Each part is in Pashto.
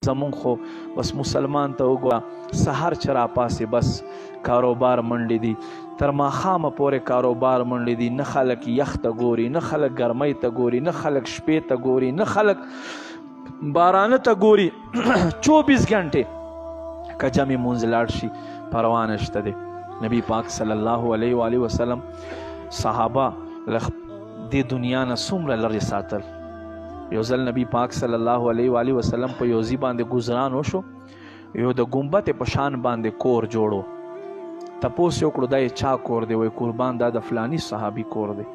زمون خو بس مسلمان ته وګوره سحر چې راپاسې بس کاروبار منډې دي تر ماښامه پورې کاروبار منډې دي نه خلک یخ ته ګوري نه خلک ګرمۍ ته ګوري نه خلک شپې ته ګوري نه خلک بارانه ته ګوري 24 ګنټې که جمع مونځ لاړ شي پروا نشته دی. نبی پاک صلی الله علیه و آله وسلم صحابه دې دنیا نه څومره لرې ساتل. یو ځل نبی پاک صلی الله علیه و آله وسلم په یو ځای باندې ګزران وشو، یو د ګنبد په شان باندې کور جوړو. تپوس یې وکړو دا یې چا کور دی؟ وایي قربان دا د فلاني صحابي کور دی.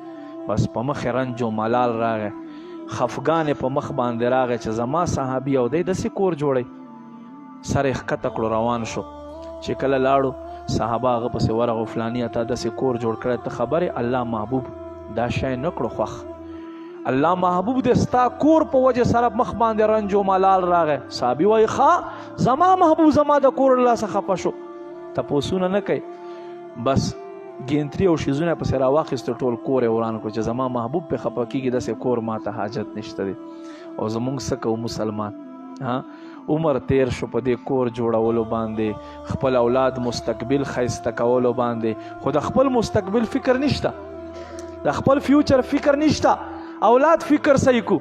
بس په مخ یې رنج و ملال راغی، خفګان یې په مخ باندې راغی چې زما صحابي او دی داسې کور جوړی. سر یې ښکته کړو روان شو. چې کله لاړو صحابه هغه پسې ورغو فلاني تا داسې کور جوړ کړی، ته خبرې الله محبوب دا شی نه کړو خوښ. الله محبوب دې ستا کور په وجه سره مخ باندې رنج و ملال راغی. صحابي وایي ښه زما محبوب زما د کور له لاسه خفه شو. تپوسونه نه کوي، بس ګینتري او شیزونه پسې راواخیسته ټول کور یې وران کړو چې زما محبوب پې خفه کېږي داسې کور ما ته حاجت نشته دی. او زمونږ څه کوو مسلمان عمر تیر شو په دې کور جوړولو باندې، خپل اولاد مستقبل ښایسته کولو باندې، خو د خپل مستقبل فکر نشته، د خپل فیوچر فکر نشته. اولاد فکر صحیح کو،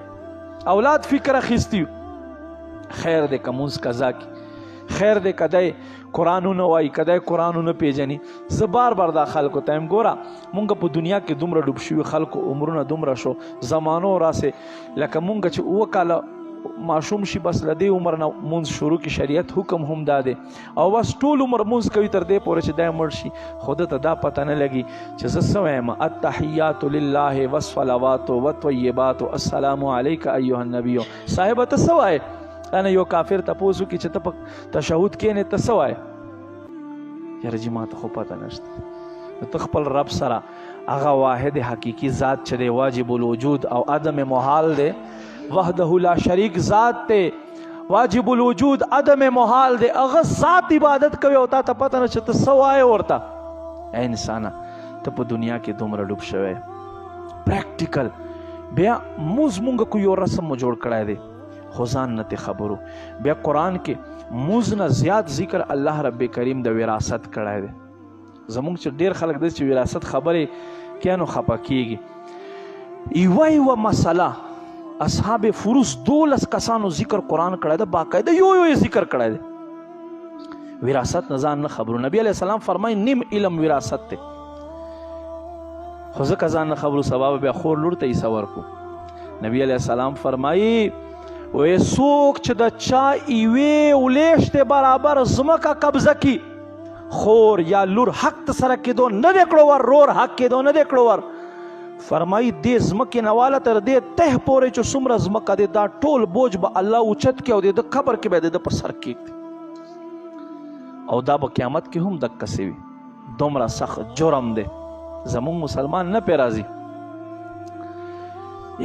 اولاد فکر اخیستی. خیر دی که مونځ قضا کی، خیر دی که دی قرآنونه وایي، که دی قرآنونه پیژني. زه بار بار دا خلکو ته یم ګوره مونږ په دنیا کې دومره ډوب شوي خلکو عمرونه دومره شو زمانو راسې لکه مونږ چې 7 کاله ماشوم شي بس له دې عمر نه مونځ شروع کی. شریعت حکم هم دا دی او بس ټول عمر مونځ کوي تر دې پورې چې دی مړ شي. خو ده ته دا پته نه لګي چې زه څه وایم التحیات لله والصلوات والطیبات السلام علیک ایها النبی. صاحبه ته څه وایې؟ نه یو کافر تپوس وکړي چې ته په تشهد کښېنې ته څه وایې؟ یاره جي ما ته خو پته نشته. ته خپل رب سره هغه واحد حقیقي ذات چې دی واجب الوجود او عدم محال دی، وحده لا شریک ذات ته واجب الوجود عدم محال دی، هغه ذات عبادت کوي او تا ته پته نه چې ته څه وایې ورته. ای انسانه ته په دنیا کې دومره ډوب شوی پریکټیکل. بیا موز مونږ کو یو رسم مو جوړ کړی دی خو ځان نه ترې خبرو. بیا قرآن کې موز نه زیات ذکر الله رب کریم د وراثت کړی دی. زمونږ چې ډېر خلک دی چې وراثت خبرې کیا نو خفه کېږي. یوه مسله اصحاب فروس 12 کسانو ذکر قرآن کړی ده، باقاعده یو ذکر کړی دی. وراثت نه ځان نه خبرو. نبی علیہ السلام فرمایي نیم علم وراثت دی. خو ځکه ځان نه خبرو سبا بیا خور لور ته حصه ورکو. نبی علیہ السلام فرمایي وی څوک چې د چا یوې ولیشتې برابر ځمکه قبضه کی، خور یا لور حق ته سره کېدو نه دی کړو ور، رور حق کېدو نه دی کړو ور. فرمایي دې ځمکې نه واله تر دې ته پورې چې څومره ځمکه دی دا ټول بوج به الله اوچت کړي او د قبر کې به د په سر کېږدي او دا به قیامت کې هم دقسې وي. دومره سخت جرم دی. زمونږ مسلمان نه پې راځي.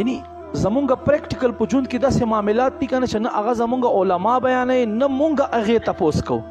یعنی زمونږ پریکټیکل په ژوند کې داسې معاملات دي که نه چې نه هغه زمونږ علما بیانوي نه مونږ هغې تپوس کوو.